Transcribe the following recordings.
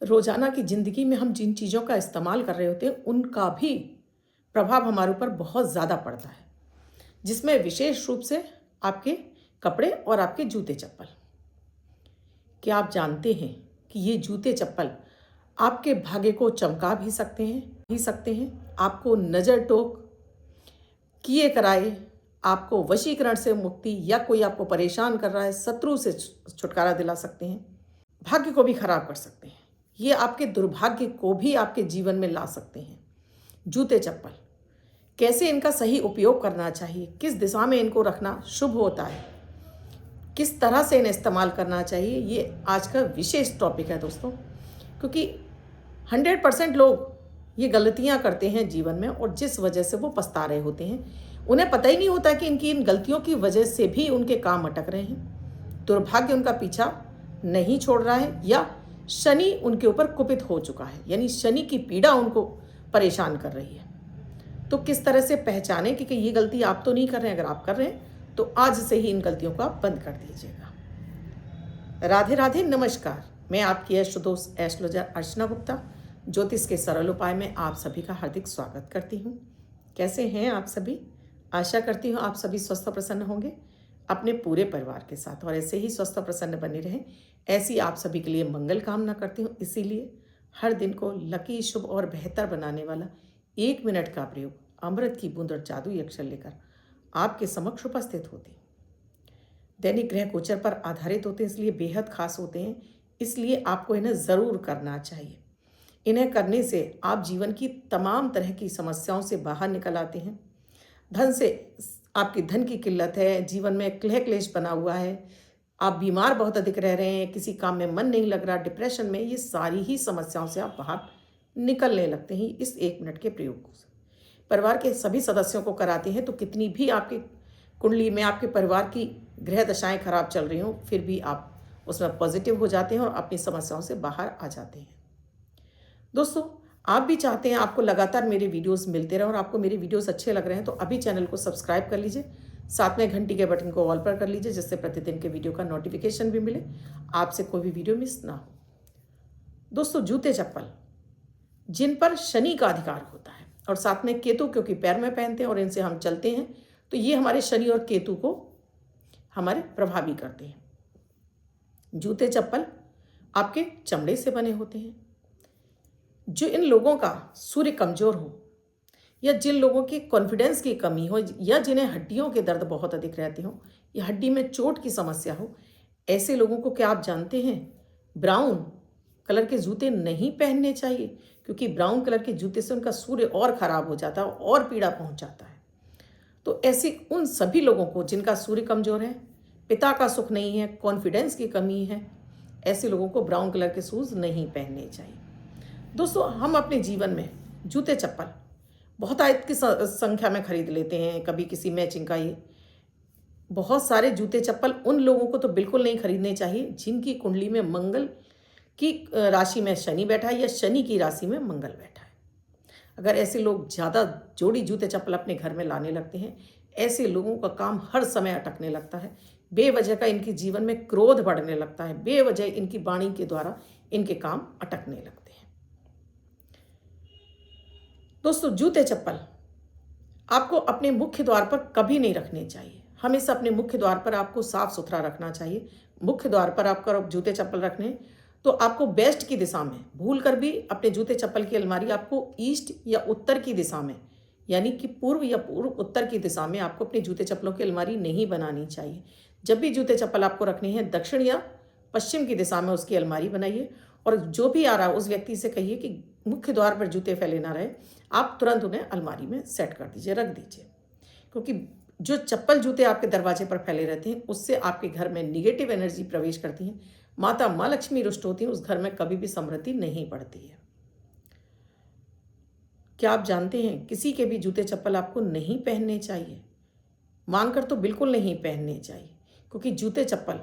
रोज़ाना की ज़िंदगी में हम जिन चीज़ों का इस्तेमाल कर रहे होते हैं, उनका भी प्रभाव हमारे ऊपर बहुत ज़्यादा पड़ता है, जिसमें विशेष रूप से आपके कपड़े और आपके जूते-चप्पल। क्या आप जानते हैं कि ये जूते-चप्पल आपके भाग्य को चमका भी सकते हैं, आपको नज़र टोक किए कराए, आपको वशीकरण से मुक्ति या कोई आपको परेशान कर रहा है, शत्रु से छुटकारा दिला सकते हैं, भाग्य को भी खराब कर सकते हैं। ये आपके दुर्भाग्य को भी आपके जीवन में ला सकते हैं। जूते-चप्पल, कैसे इनका सही उपयोग करना चाहिए, किस दिशा में इनको रखना शुभ होता है, किस तरह से इन्हें इस्तेमाल करना चाहिए, ये आज का विशेष टॉपिक है दोस्तों। क्योंकि 100% लोग ये गलतियां करते हैं जीवन में और जिस वजह से वो पछता रहे होते हैं, उन्हें पता ही नहीं होता कि इनकी इन गलतियों की वजह से भी उनके काम अटक रहे हैं, दुर्भाग्य उनका पीछा नहीं छोड़ रहा है या शनि उनके ऊपर कुपित हो चुका है, यानी शनि की पीड़ा उनको परेशान कर रही है। तो किस तरह से पहचानें कि ये गलती आप तो नहीं कर रहे हैं। अगर आप कर रहे हैं तो आज से ही इन गलतियों को आप बंद कर दीजिएगा। राधे राधे, नमस्कार। मैं आपकी एस्ट्रोदोस्त एस्ट्रोलॉजर अर्चना गुप्ता ज्योतिष के सरल उपाय में आप सभी का हार्दिक स्वागत करती हूँ। कैसे हैं आप सभी? आशा करती हूँ आप सभी स्वस्थ और प्रसन्न होंगे अपने पूरे परिवार के साथ, और ऐसे ही स्वस्थ और प्रसन्न बने रहें, ऐसी आप सभी के लिए मंगल कामना करती हूँ। इसीलिए हर दिन को लकी, शुभ और बेहतर बनाने वाला 1 मिनट का प्रयोग अमृत की बूंद और जादुई अक्षर लेकर आपके समक्ष उपस्थित होती। दैनिक ग्रह गोचर पर आधारित होते हैं, इसलिए बेहद खास होते हैं, इसलिए आपको इन्हें ज़रूर करना चाहिए। इन्हें करने से आप जीवन की तमाम तरह की समस्याओं से बाहर निकल आते हैं। आपकी धन की किल्लत है, जीवन में कलह क्लेश बना हुआ है, आप बीमार बहुत अधिक रह रहे हैं, किसी काम में मन नहीं लग रहा, डिप्रेशन में, ये सारी ही समस्याओं से आप बाहर निकलने लगते हैं इस 1 मिनट के प्रयोग से। परिवार के सभी सदस्यों को कराते हैं तो कितनी भी आपकी कुंडली में आपके परिवार की ग्रह दशाएं खराब चल रही हों, फिर भी आप उसमें पॉजिटिव हो जाते हैं और अपनी समस्याओं से बाहर आ जाते हैं। दोस्तों, आप भी चाहते हैं आपको लगातार मेरे वीडियोस मिलते रहे और आपको मेरे वीडियोस अच्छे लग रहे हैं तो अभी चैनल को सब्सक्राइब कर लीजिए, साथ में घंटी के बटन को ऑल पर कर लीजिए, जिससे प्रतिदिन के वीडियो का नोटिफिकेशन भी मिले, आपसे कोई भी वीडियो मिस ना हो। दोस्तों, जूते चप्पल जिन पर शनि का अधिकार होता है और साथ में केतु, क्योंकि पैर में पहनते हैं और इनसे हम चलते हैं, तो ये हमारे शनि और केतु को हमारे प्रभावी करते हैं। जूते चप्पल आपके चमड़े से बने होते हैं। जो इन लोगों का सूर्य कमजोर हो या जिन लोगों की कॉन्फिडेंस की कमी हो या जिन्हें हड्डियों के दर्द बहुत अधिक रहते हो या हड्डी में चोट की समस्या हो, ऐसे लोगों को क्या आप जानते हैं ब्राउन कलर के जूते नहीं पहनने चाहिए, क्योंकि ब्राउन कलर के जूते से उनका सूर्य और खराब हो जाता है और पीड़ा पहुंच जाता है। तो ऐसे उन सभी लोगों को जिनका सूर्य कमजोर है, पिता का सुख नहीं है, कॉन्फिडेंस की कमी है, ऐसे लोगों को ब्राउन कलर के शूज नहीं पहनने चाहिए। दोस्तों, हम अपने जीवन में जूते चप्पल बहुत आयत की संख्या में खरीद लेते हैं, कभी किसी मैचिंग का। ये बहुत सारे जूते चप्पल उन लोगों को तो बिल्कुल नहीं खरीदने चाहिए जिनकी कुंडली में मंगल की राशि में शनि बैठा है या शनि की राशि में मंगल बैठा है। अगर ऐसे लोग ज़्यादा जोड़ी जूते चप्पल अपने घर में लाने लगते हैं, ऐसे लोगों का काम हर समय अटकने लगता है, बेवजह का इनके जीवन में क्रोध बढ़ने लगता है, बेवजह इनकी वाणी के द्वारा इनके काम अटकने लगते हैं। दोस्तों, जूते चप्पल आपको अपने मुख्य द्वार पर कभी नहीं रखने चाहिए। हमेशा अपने मुख्य द्वार पर आपको साफ सुथरा रखना चाहिए। मुख्य द्वार पर आपका जूते चप्पल रखने तो आपको वेस्ट की दिशा में, भूल कर भी अपने जूते चप्पल की अलमारी आपको ईस्ट या उत्तर की दिशा में, यानी कि पूर्व या पूर्व उत्तर की दिशा में आपको अपने जूते चप्पलों की अलमारी नहीं बनानी चाहिए। जब भी जूते चप्पल आपको रखने हैं, दक्षिण या पश्चिम की दिशा में उसकी अलमारी बनाइए, और जो भी आ रहा है उस व्यक्ति से कहिए कि मुख्य द्वार पर जूते फैले ना रहे, आप तुरंत उन्हें अलमारी में सेट कर दीजिए, रख दीजिए। क्योंकि जो चप्पल जूते आपके दरवाजे पर फैले रहते हैं, उससे आपके घर में निगेटिव एनर्जी प्रवेश करती है, माता माँ लक्ष्मी रुष्ट होती है, उस घर में कभी भी समृद्धि नहीं बढ़ती है। क्या आप जानते हैं किसी के भी जूते चप्पल आपको नहीं पहनने चाहिए, मांगकर तो बिल्कुल नहीं पहनने चाहिए, क्योंकि जूते चप्पल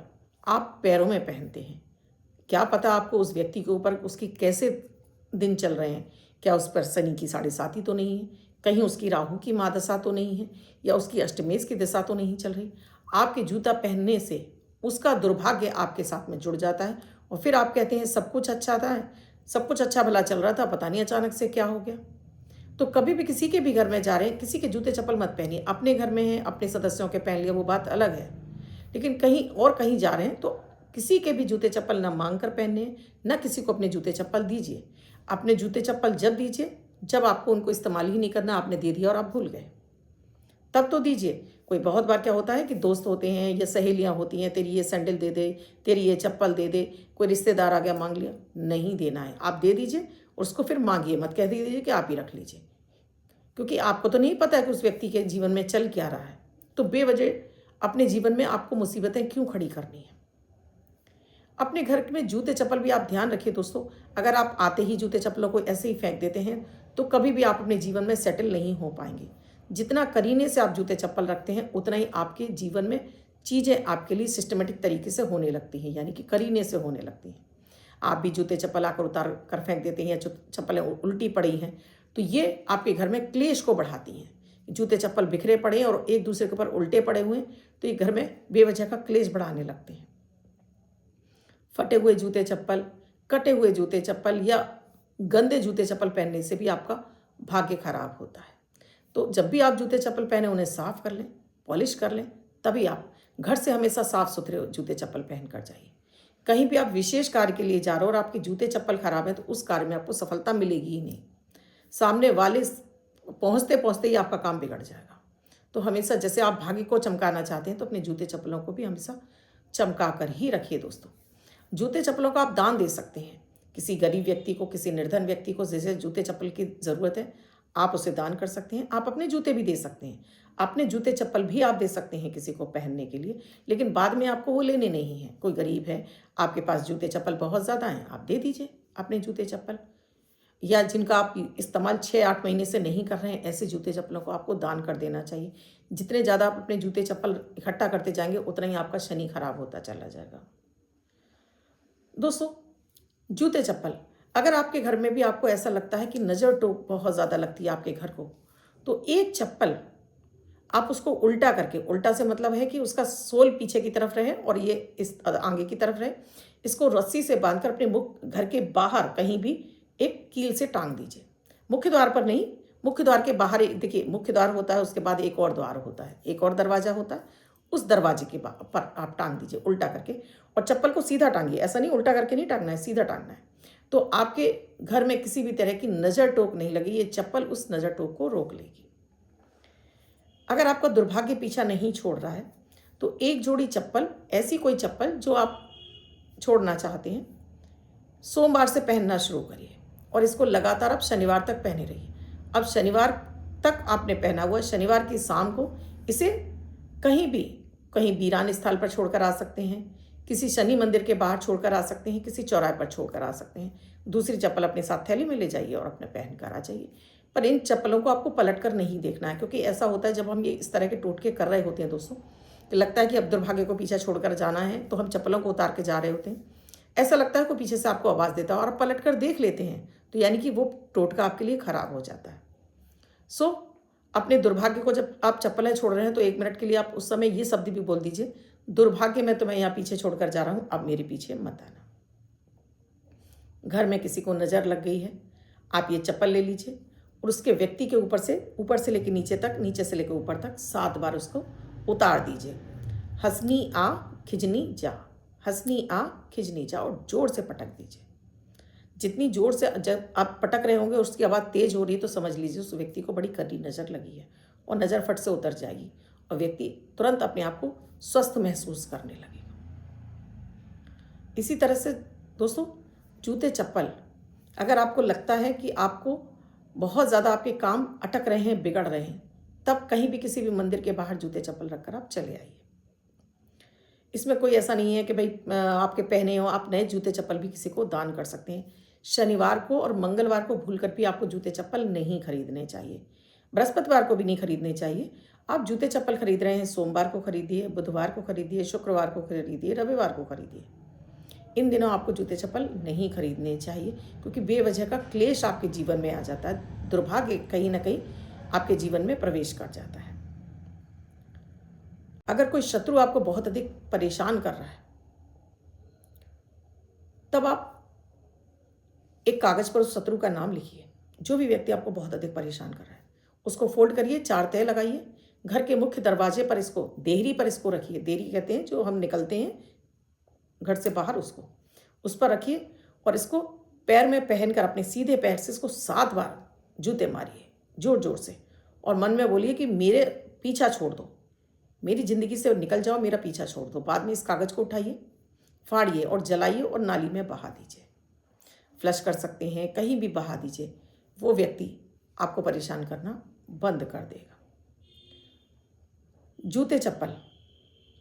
आप पैरों में पहनते हैं। क्या पता आपको उस व्यक्ति के ऊपर उसकी कैसे दिन चल रहे हैं, क्या उस पर शनि की 7.5 तो नहीं है, कहीं उसकी राहु की महादशा तो नहीं है, या उसकी अष्टमेश की दशा तो नहीं चल रही। आपके जूता पहनने से उसका दुर्भाग्य आपके साथ में जुड़ जाता है और फिर आप कहते हैं सब कुछ अच्छा था, सब कुछ अच्छा भला चल रहा था, पता नहीं अचानक से क्या हो गया। तो कभी भी किसी के भी घर में जा रहे हैं, किसी के जूते चप्पल मत पहनिए। अपने घर में हैं, अपने सदस्यों के पहन लिया, वो बात अलग है। लेकिन कहीं और कहीं जा रहे हैं तो किसी के भी जूते चप्पल ना मांग कर पहने, ना किसी को अपने जूते चप्पल दीजिए। अपने जूते चप्पल जब दीजिए जब आपको उनको इस्तेमाल ही नहीं करना, आपने दे दिया और आप भूल गए, तब तो दीजिए। कोई बहुत बार क्या होता है कि दोस्त होते हैं या सहेलियां होती हैं, तेरी ये सैंडल दे दे, तेरी ये चप्पल दे दे, कोई रिश्तेदार आ गया मांग लिया, नहीं देना है। आप दे दीजिए, उसको फिर मांगिए मत, कह दीजिए कि आप ही रख लीजिए, क्योंकि आपको तो नहीं पता है कि उस व्यक्ति के जीवन में चल क्या रहा है। तो बेवजह अपने जीवन में आपको मुसीबतें क्यों खड़ी करनी है। अपने घर में जूते चप्पल भी आप ध्यान रखिए दोस्तों। अगर आप आते ही जूते चप्पलों को ऐसे ही फेंक देते हैं तो कभी भी आप अपने जीवन में सेटल नहीं हो पाएंगे। जितना करीने से आप जूते चप्पल रखते हैं उतना ही आपके जीवन में चीज़ें आपके लिए सिस्टमेटिक तरीके से होने लगती हैं, यानी कि करीने से होने लगती हैं। आप भी जूते चप्पल आकर उतार कर फेंक देते हैं या चप्पलें उल्टी पड़ी हैं तो ये आपके घर में क्लेश को बढ़ाती हैं। जूते चप्पल बिखरे पड़े हैं और एक दूसरे के ऊपर उल्टे पड़े हुए हैं तो ये घर में बेवजह का क्लेश बढ़ाने लगते हैं। फटे हुए जूते चप्पल, कटे हुए जूते चप्पल या गंदे जूते चप्पल पहनने से भी आपका भाग्य खराब होता है। तो जब भी आप जूते चप्पल पहने उन्हें साफ कर लें, पॉलिश कर लें, तभी आप घर से हमेशा साफ सुथरे जूते चप्पल पहन कर जाइए। कहीं भी आप विशेष कार्य के लिए जा रहे हो और आपके जूते चप्पल खराब हैं तो उस कार्य में आपको सफलता मिलेगी ही नहीं। सामने वाले पहुंचते पहुंचते ही आपका काम बिगड़ जाएगा। तो हमेशा जैसे आप भाग्य को चमकाना चाहते हैं तो अपने जूते चप्पलों को भी हमेशा चमका कर ही रखिए दोस्तों। जूते चप्पलों का आप दान दे सकते हैं किसी गरीब व्यक्ति को, किसी निर्धन व्यक्ति को जैसे जूते चप्पल की ज़रूरत है आप उसे दान कर सकते हैं। आप अपने जूते भी दे सकते हैं, अपने जूते चप्पल भी आप दे सकते हैं किसी को पहनने के लिए, लेकिन बाद में आपको वो लेने नहीं हैं। कोई गरीब है, आपके पास जूते चप्पल बहुत ज़्यादा हैं, आप दे दीजिए अपने जूते चप्पल। या जिनका आप इस्तेमाल 6-8 महीने से नहीं कर रहे हैं, ऐसे जूते चप्पलों को आपको दान कर देना चाहिए। जितने ज़्यादा आप अपने जूते चप्पल इकट्ठा करते जाएंगे उतना ही आपका शनि खराब होता चला जाएगा। दोस्तों, जूते चप्पल अगर आपके घर में भी आपको ऐसा लगता है कि नज़र टोक बहुत ज़्यादा लगती है आपके घर को, तो एक चप्पल आप उसको उल्टा करके, उल्टा से मतलब है कि उसका सोल पीछे की तरफ रहे और ये इस आगे की तरफ रहे, इसको रस्सी से बांधकर अपने घर के बाहर कहीं भी एक कील से टांग दीजिए। मुख्य द्वार पर नहीं, मुख्य द्वार के बाहर देखिए, मुख्य द्वार होता है, उसके बाद एक और द्वार होता है, एक और दरवाज़ा होता है, उस दरवाजे के पर आप टांग दीजिए उल्टा करके। और चप्पल को सीधा टांगिए, ऐसा नहीं उल्टा करके नहीं टांगना है, सीधा टांगना है। तो आपके घर में किसी भी तरह की नज़र टोक नहीं लगी, ये चप्पल उस नज़र टोक को रोक लेगी। अगर आपका दुर्भाग्य पीछा नहीं छोड़ रहा है तो एक जोड़ी चप्पल, ऐसी कोई चप्पल जो आप छोड़ना चाहते हैं, सोमवार से पहनना शुरू करिए और इसको लगातार आप शनिवार तक पहने रहिए। अब शनिवार तक आपने पहना हुआ, शनिवार की शाम को इसे कहीं वीरान स्थल पर छोड़कर आ सकते हैं, किसी शनि मंदिर के बाहर छोड़कर आ सकते हैं, किसी चौराहे पर छोड़कर आ सकते हैं। दूसरी चप्पल अपने साथ थैली में ले जाइए और अपने पहन कर आ जाइए। पर इन चप्पलों को आपको पलट कर नहीं देखना है, क्योंकि ऐसा होता है जब हम ये इस तरह के टोटके कर रहे होते हैं दोस्तों, तो लगता है कि अब दुर्भाग्य को पीछे छोड़कर जाना है तो हम चप्पलों को उतार के जा रहे होते हैं। ऐसा लगता है कोई पीछे से आपको आवाज़ देता है और आप पलट कर देख लेते हैं, तो यानी कि वो टोटका आपके लिए खराब हो जाता है। सो अपने दुर्भाग्य को जब आप चप्पलें छोड़ रहे हैं तो 1 मिनट के लिए आप उस समय ये शब्द भी बोल दीजिए, दुर्भाग्य मैं तुम्हें यहाँ पीछे छोड़कर जा रहा हूँ, अब मेरे पीछे मत आना। घर में किसी को नज़र लग गई है, आप ये चप्पल ले लीजिए और उसके व्यक्ति के ऊपर से लेकर नीचे तक, नीचे से लेकर ऊपर तक 7 बार उसको उतार दीजिए। हंसनी आ खिजनी जा, हंसनी आ खिजनी जा, और जोर से पटक दीजिए। जितनी जोर से जब आप पटक रहे होंगे उसकी आवाज़ तेज हो रही है तो समझ लीजिए उस व्यक्ति को बड़ी कड़ी नज़र लगी है और नज़र फट से उतर जाएगी और व्यक्ति तुरंत अपने आप को स्वस्थ महसूस करने लगेगा। इसी तरह से दोस्तों, जूते चप्पल अगर आपको लगता है कि आपको बहुत ज़्यादा आपके काम अटक रहे हैं, बिगड़ रहे हैं, तब कहीं भी किसी भी मंदिर के बाहर जूते चप्पल रखकर आप चले आइए। इसमें कोई ऐसा नहीं है कि भाई आपके पहने हो, आप नए जूते चप्पल भी किसी को दान कर सकते हैं। शनिवार को और मंगलवार को भूलकर भी आपको जूते चप्पल नहीं खरीदने चाहिए, बृहस्पतिवार को भी नहीं खरीदने चाहिए। आप जूते चप्पल खरीद रहे हैं, सोमवार को खरीदिए, बुधवार को खरीदिए, शुक्रवार को खरीदिए, रविवार को खरीदिए। इन दिनों आपको जूते चप्पल नहीं खरीदने चाहिए, क्योंकि बेवजह का क्लेश आपके जीवन में आ जाता है, दुर्भाग्य कहीं ना कहीं आपके जीवन में प्रवेश कर जाता है। अगर कोई शत्रु आपको बहुत अधिक परेशान कर रहा है, तब आप एक कागज़ पर उस शत्रु का नाम लिखिए, जो भी व्यक्ति आपको बहुत अधिक परेशान कर रहा है। उसको फोल्ड करिए, 4 तह लगाइए, घर के मुख्य दरवाजे पर इसको, देहरी पर इसको रखिए। देहरी कहते हैं जो हम निकलते हैं घर से बाहर, उसको उस पर रखिए और इसको पैर में पहनकर अपने सीधे पैर से इसको 7 बार जूते मारिए जोर जोर से, और मन में बोलिए कि मेरे पीछा छोड़ दो, मेरी ज़िंदगी से निकल जाओ, मेरा पीछा छोड़ दो। बाद में इस कागज़ को उठाइए, फाड़िए और जलाइए और नाली में बहा दीजिए। फ्लश कर सकते हैं, कहीं भी बहा दीजिए। वो व्यक्ति आपको परेशान करना बंद कर देगा। जूते चप्पल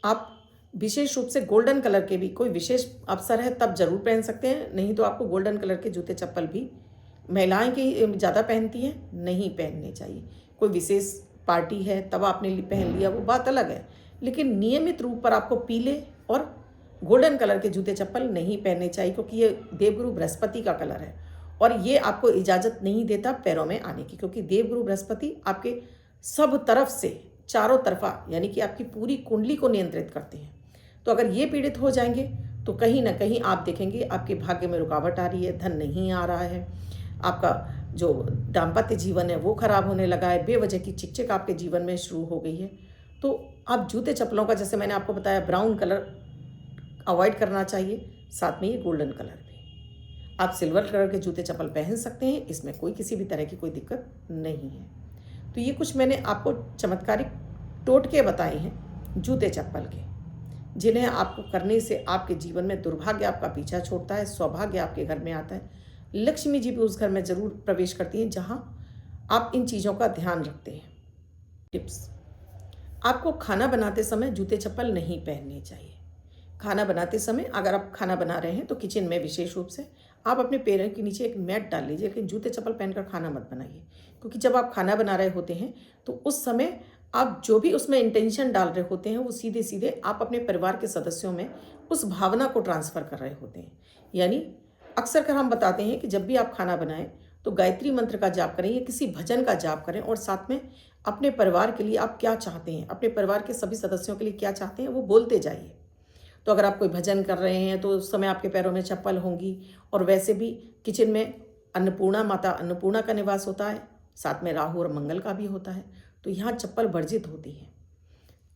आप विशेष रूप से गोल्डन कलर के भी, कोई विशेष अवसर है तब जरूर पहन सकते हैं, नहीं तो आपको गोल्डन कलर के जूते चप्पल भी महिलाएं की ज़्यादा पहनती हैं, नहीं पहनने चाहिए। कोई विशेष पार्टी है तब आपने पहन लिया, वो बात अलग है, लेकिन नियमित रूप पर आपको पीले और गोल्डन कलर के जूते चप्पल नहीं पहनने चाहिए, क्योंकि ये देवगुरु बृहस्पति का कलर है और ये आपको इजाज़त नहीं देता पैरों में आने की, क्योंकि देवगुरु बृहस्पति आपके सब तरफ से, चारों तरफा, यानी कि आपकी पूरी कुंडली को नियंत्रित करते हैं। तो अगर ये पीड़ित हो जाएंगे तो कहीं ना कहीं आप देखेंगे आपके भाग्य में रुकावट आ रही है, धन नहीं आ रहा है, आपका जो दाम्पत्य जीवन है वो खराब होने लगा है, बेवजह की चिकचिक आपके जीवन में शुरू हो गई है। तो आप जूते चप्पलों का, जैसे मैंने आपको बताया, ब्राउन कलर अवॉइड करना चाहिए, साथ में ये गोल्डन कलर भी। आप सिल्वर कलर के जूते चप्पल पहन सकते हैं, इसमें कोई किसी भी तरह की कोई दिक्कत नहीं है। तो ये कुछ मैंने आपको चमत्कारिक टोटके बताए हैं जूते चप्पल के, जिन्हें आपको करने से आपके जीवन में दुर्भाग्य आपका पीछा छोड़ता है, सौभाग्य आपके घर में आता है, लक्ष्मी जी भी उस घर में जरूर प्रवेश करती हैं जहां आप इन चीज़ों का ध्यान रखते हैं। टिप्स, आपको खाना बनाते समय जूते चप्पल नहीं पहनने चाहिए। खाना बनाते समय अगर आप खाना बना रहे हैं तो किचन में विशेष रूप से आप अपने पैरों के नीचे एक मैट डाल लीजिए, लेकिन जूते चप्पल पहनकर खाना मत बनाइए, क्योंकि जब आप खाना बना रहे होते हैं तो उस समय आप जो भी उसमें इंटेंशन डाल रहे होते हैं वो सीधे सीधे आप अपने परिवार के सदस्यों में उस भावना को ट्रांसफ़र कर रहे होते हैं। यानी अक्सर कर हम बताते हैं कि जब भी आप खाना बनाएं तो गायत्री मंत्र का जाप करें या किसी भजन का जाप करें, और साथ में अपने परिवार के लिए आप क्या चाहते हैं, अपने परिवार के सभी सदस्यों के लिए क्या चाहते हैं, वो बोलते जाइए। तो अगर आप कोई भजन कर रहे हैं तो उस समय आपके पैरों में चप्पल होंगी, और वैसे भी किचन में अन्नपूर्णा, माता अन्नपूर्णा का निवास होता है, साथ में राहु और मंगल का भी होता है, तो यहाँ चप्पल वर्जित होती है।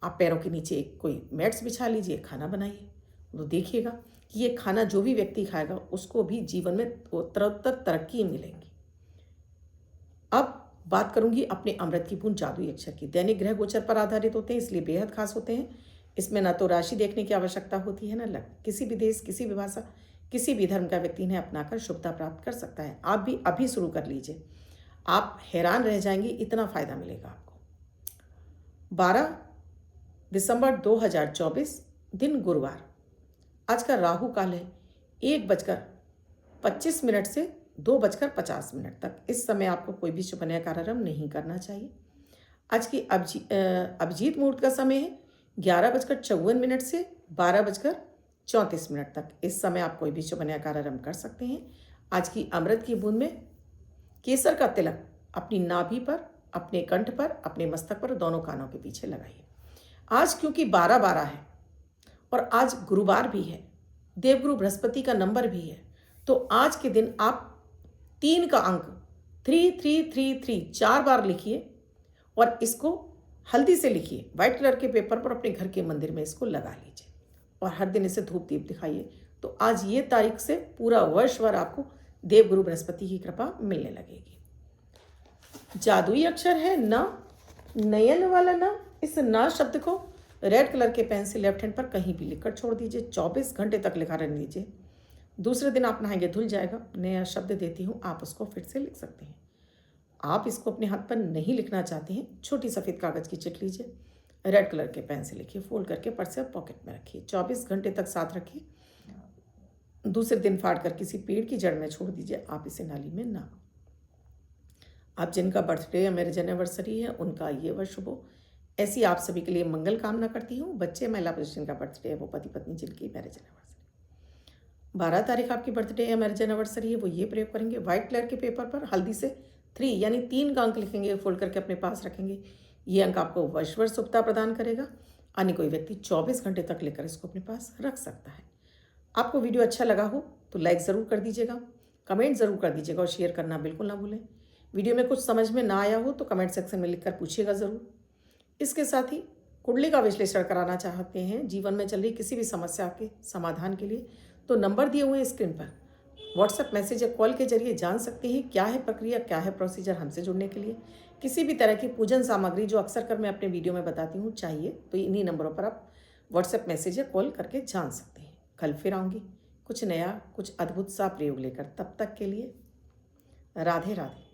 आप पैरों के नीचे एक कोई मैट्स बिछा लीजिए, खाना बनाइए, तो देखिएगा कि ये खाना जो भी व्यक्ति खाएगा उसको भी जीवन में उत्तरोत्तर तरक्की मिलेंगी। अब बात करूंगी अपने अमृत की बूंद जादुई अक्षर की। दैनिक ग्रह गोचर पर आधारित होते हैं, इसलिए बेहद खास होते हैं। इसमें ना तो राशि देखने की आवश्यकता होती है, ना लग्न। किसी भी देश, किसी भी भाषा, किसी भी धर्म का व्यक्ति इन्हें अपनाकर शुभता प्राप्त कर सकता है। आप भी अभी शुरू कर लीजिए, आप हैरान रह जाएंगे, इतना फायदा मिलेगा आपको। 12 दिसंबर 2024, दिन गुरुवार। आज का राहु काल है 1:25 से 2:50 तक। इस समय आपको कोई भी शुभ नया कार्यारंभ नहीं करना चाहिए। आज की अभिजीत मुहूर्त का समय है 11:54 से 12:34 तक। इस समय आप कोई भी शुभ नया कार्यारंभ कर सकते हैं। आज की अमृत की बूंद में केसर का तिलक अपनी नाभि पर, अपने कंठ पर, अपने मस्तक पर, दोनों कानों के पीछे लगाइए। आज क्योंकि 12-12 है और आज गुरुवार भी है, देवगुरु बृहस्पति का नंबर भी है, तो आज के दिन आप 3 का अंक 3333 4 बार लिखिए और इसको हल्दी से लिखिए, व्हाइट कलर के पेपर पर अपने घर के मंदिर में इसको लगा लीजिए और हर दिन इसे धूप दीप दिखाइए। तो आज ये तारीख से पूरा वर्ष भर आपको देवगुरु बृहस्पति की कृपा मिलने लगेगी। जादुई अक्षर है न, नयन वाला न। इस न शब्द को रेड कलर के पेन से लेफ्ट हैंड पर कहीं भी लिखकर छोड़ दीजिए। 24 घंटे तक लिखा रहने दीजिए। दूसरे दिन आप नहाएंगे, धुल जाएगा। नया शब्द देती हूँ, आप उसको फिर से लिख सकते हैं। आप इसको अपने हाथ पर नहीं लिखना चाहते हैं, छोटी सफ़ेद कागज़ की चिट लीजिए, रेड कलर के पेन से लिखिए, फोल्ड करके पर्स या पॉकेट में रखिए। 24 घंटे तक साथ रखिए। दूसरे दिन फाड़ कर किसी पेड़ की जड़ में छोड़ दीजिए। आप इसे नाली में ना। आप जिनका बर्थडे या मैरिज एनिवर्सरी है उनका ये वर्ष शुभ हो, ऐसी आप सभी के लिए मंगल कामना करती हूँ। बच्चे, महिला पुरुष जिनका बर्थडे है, वो पति पत्नी जिनकी मैरिज एनिवर्सरी 12 तारीख आपकी बर्थडे या मैरिज एनिवर्सरी है, वो ये प्रयोग करेंगे। व्हाइट कलर के पेपर पर हल्दी से 3 यानी 3 का अंक लिखेंगे, फोल्ड करके अपने पास रखेंगे। ये अंक आपको वर्ष भर शुभता प्रदान करेगा। अन्य कोई व्यक्ति 24 घंटे तक लेकर इसको अपने पास रख सकता है। आपको वीडियो अच्छा लगा हो तो लाइक ज़रूर कर दीजिएगा, कमेंट ज़रूर कर दीजिएगा और शेयर करना बिल्कुल ना भूलें। वीडियो में कुछ समझ में ना आया हो तो कमेंट सेक्शन में लिखकर पूछिएगा ज़रूर। इसके साथ ही कुंडली का विश्लेषण कराना चाहते हैं जीवन में चल रही किसी भी समस्या के समाधान के लिए, तो नंबर दिए हुए हैं स्क्रीन पर, व्हाट्सएप मैसेज या कॉल के जरिए जान सकते हैं क्या है प्रक्रिया, क्या है प्रोसीजर हमसे जुड़ने के लिए। किसी भी तरह की पूजन सामग्री जो अक्सर कर मैं अपने वीडियो में बताती हूँ चाहिए तो इन्हीं नंबरों पर आप व्हाट्सएप मैसेज या कॉल करके जान सकते हैं। कल फिर आऊँगी कुछ नया, कुछ अद्भुत सा प्रयोग लेकर। तब तक के लिए राधे राधे।